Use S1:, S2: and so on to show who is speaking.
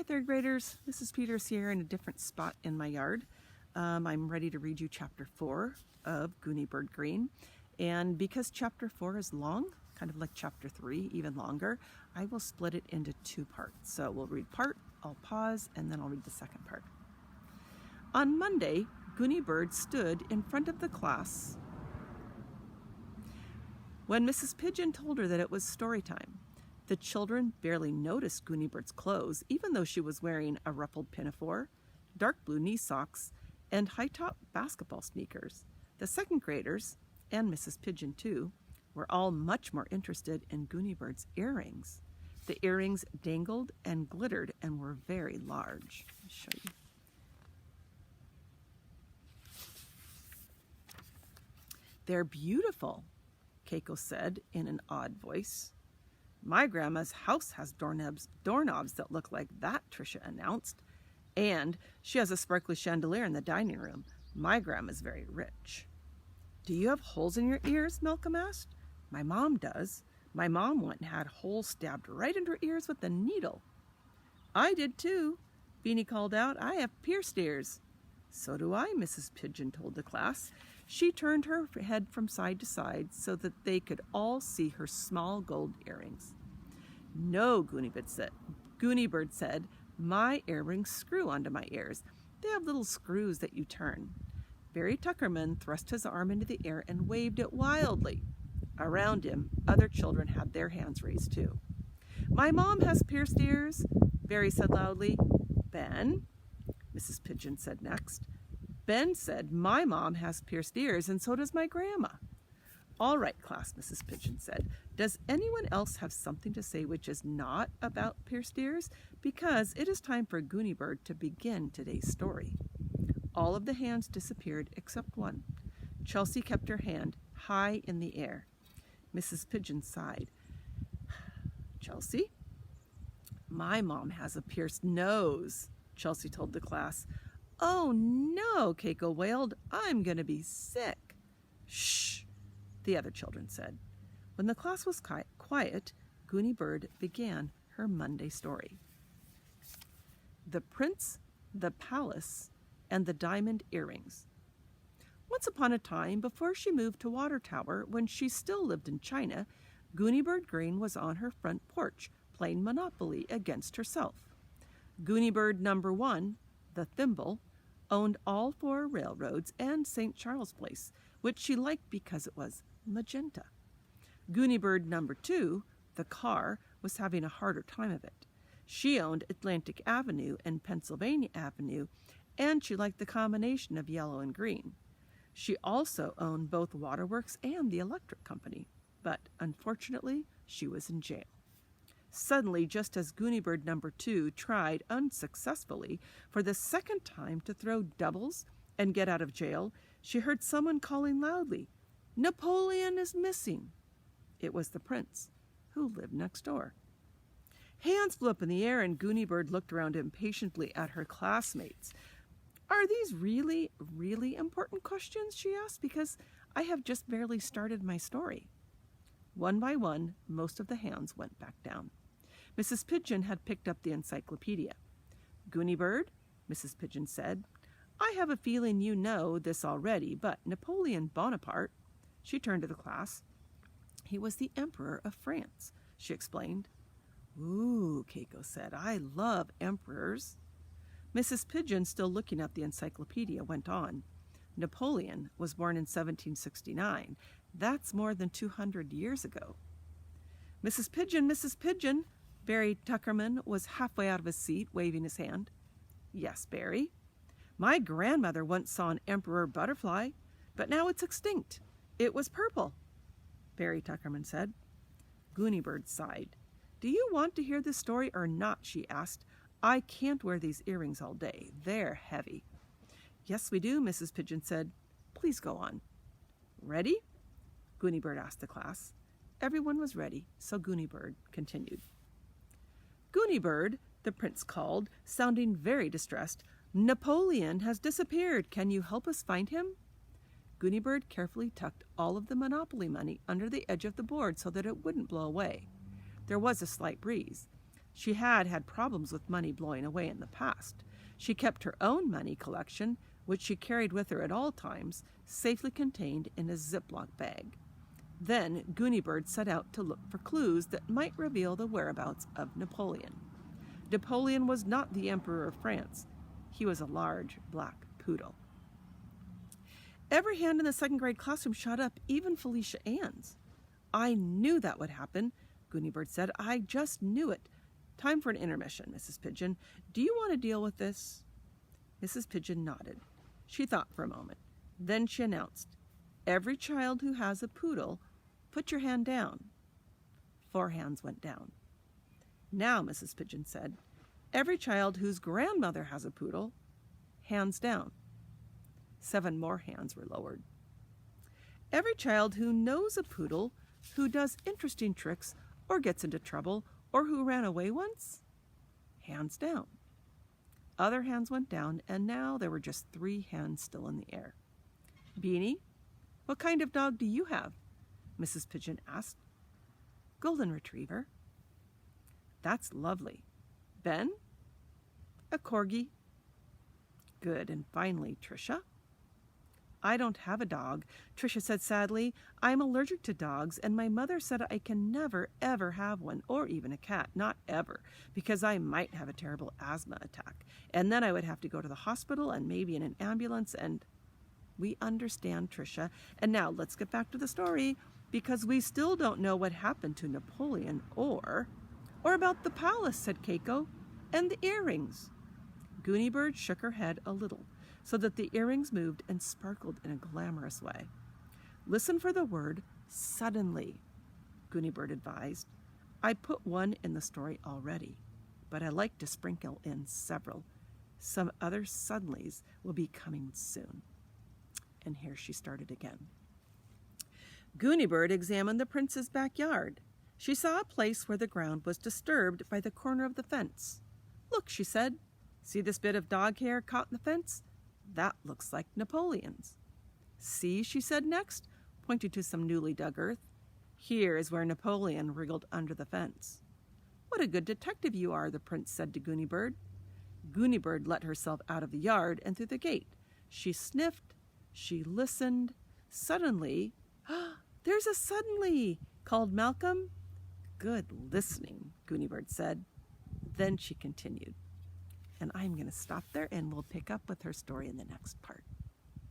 S1: Hi, third graders. Mrs. Peters here in a different spot in my yard. I'm ready to read you chapter 4 of Gooney Bird Greene. And because chapter 4 is long, kind of like chapter 3, even longer, I will split it into 2 parts. So we'll read part, I'll pause, and then I'll read the second part. On Monday, Gooney Bird stood in front of the class when Mrs. Pigeon told her that it was story time. The children barely noticed Gooney Bird's clothes, even though she was wearing a ruffled pinafore, dark blue knee socks, and high-top basketball sneakers. The second graders, and Mrs. Pigeon too, were all much more interested in Gooney Bird's earrings. The earrings dangled and glittered and were very large. I'll show you. "They're beautiful," Keiko said in an odd voice. "My grandma's house has doorknobs that look like that," Tricia announced. "And she has a sparkly chandelier in the dining room. My grandma's very rich." "Do you have holes in your ears?" Malcolm asked. "My mom does. My mom went and had holes stabbed right into her ears with a needle." "I did too," Beanie called out. "I have pierced ears." "So do I," Mrs. Pigeon told the class. She turned her head from side to side so that they could all see her small gold earrings. "No," Gooney Bird said, "my earrings screw onto my ears. They have little screws that you turn." Barry Tuckerman thrust his arm into the air and waved it wildly. Around him, other children had their hands raised too. "My mom has pierced ears," Barry said loudly. "Ben," Mrs. Pigeon said next. Ben said, "My mom has pierced ears, and so does my grandma." "All right, class," Mrs. Pigeon said. "Does anyone else have something to say which is not about pierced ears? Because it is time for Gooney Bird to begin today's story." All of the hands disappeared except one. Chelsea kept her hand high in the air. Mrs. Pigeon sighed. "Chelsea?" "My mom has a pierced nose," Chelsea told the class. "Oh no," Keiko wailed. "I'm going to be sick." "Shh," the other children said. When the class was quiet, Gooney Bird began her Monday story. The Prince, the Palace, and the Diamond Earrings. Once upon a time, before she moved to Water Tower, when she still lived in China, Gooney Bird Greene was on her front porch playing Monopoly against herself. Gooney Bird number 1, the Thimble, owned all 4 railroads and St. Charles Place, which she liked because it was magenta. Gooney Bird number 2, the car, was having a harder time of it. She owned Atlantic Avenue and Pennsylvania Avenue, and she liked the combination of yellow and green. She also owned both Waterworks and the electric company, but unfortunately, she was in jail. Suddenly, just as Gooney Bird number 2 tried unsuccessfully for the second time to throw doubles and get out of jail, she heard someone calling loudly, "Napoleon is missing." It was the prince, who lived next door. Hands flew up in the air, and Gooney Bird looked around impatiently at her classmates. "Are these really, really important questions?" she asked, "because I have just barely started my story." One by one, most of the hands went back down. Mrs. Pigeon had picked up the encyclopedia. "Gooney Bird," Mrs. Pigeon said, "I have a feeling you know this already, but Napoleon Bonaparte," she turned to the class. "He was the Emperor of France," she explained. "Ooh," Keiko said, "I love emperors." Mrs. Pigeon, still looking at the encyclopedia, went on. "Napoleon was born in 1769. That's more than 200 years ago." "Mrs. Pigeon, Mrs. Pigeon!" Barry Tuckerman was halfway out of his seat, waving his hand. "Yes, Barry?" "My grandmother once saw an emperor butterfly, but now it's extinct. It was purple," Barry Tuckerman said. Gooney Bird sighed. "Do you want to hear this story or not?" she asked. "I can't wear these earrings all day. They're heavy." "Yes, we do," Mrs. Pigeon said. "Please go on." "Ready?" Gooney Bird asked the class. Everyone was ready, so Gooney Bird continued. "Gooney Bird," the prince called, sounding very distressed. "Napoleon has disappeared. Can you help us find him?" Gooney Bird carefully tucked all of the Monopoly money under the edge of the board so that it wouldn't blow away. There was a slight breeze. She had had problems with money blowing away in the past. She kept her own money collection, which she carried with her at all times, safely contained in a Ziploc bag. Then Gooney Bird set out to look for clues that might reveal the whereabouts of Napoleon. Napoleon was not the Emperor of France. He was a large black poodle. Every hand in the second grade classroom shot up, even Felicia Ann's. I knew that would happen, Gooney Bird said. I just knew it. Time for an intermission, Mrs. Pigeon. Do you want to deal with this? Mrs. Pigeon nodded. She thought for a moment. Then she announced, every child who has a poodle, put your hand down. 4 hands went down. Now, Mrs. Pigeon said, every child whose grandmother has a poodle, hands down. 7 more hands were lowered. Every child who knows a poodle, who does interesting tricks or gets into trouble or who ran away once, hands down. Other hands went down, and now there were just 3 hands still in the air. Beanie, what kind of dog do you have? Mrs. Pigeon asked. Golden Retriever. That's lovely. Ben? A Corgi. Good. And finally, Tricia? I don't have a dog, Tricia said sadly. I'm allergic to dogs, and my mother said I can never, ever have one, or even a cat, not ever, because I might have a terrible asthma attack. And then I would have to go to the hospital and maybe in an ambulance, and we understand, Tricia. And now let's get back to the story, because we still don't know what happened to Napoleon or about the palace, said Keiko, and the earrings. Gooney Bird shook her head a little, so that the earrings moved and sparkled in a glamorous way. Listen for the word suddenly, Gooney Bird advised. I put one in the story already, but I like to sprinkle in several. Some other suddenlies will be coming soon. And here she started again. Gooney Bird examined the prince's backyard. She saw a place where the ground was disturbed by the corner of the fence. Look, she said. See this bit of dog hair caught in the fence? That looks like Napoleon's. See, she said next, pointing to some newly dug earth. Here is where Napoleon wriggled under the fence. What a good detective you are, the prince said to Gooney Bird. Gooney Bird let herself out of the yard and through the gate. She sniffed. She listened. Suddenly, there's a suddenly, called Malcolm. Good listening, Gooney Bird said. Then she continued. And I'm going to stop there, and we'll pick up with her story in the next part.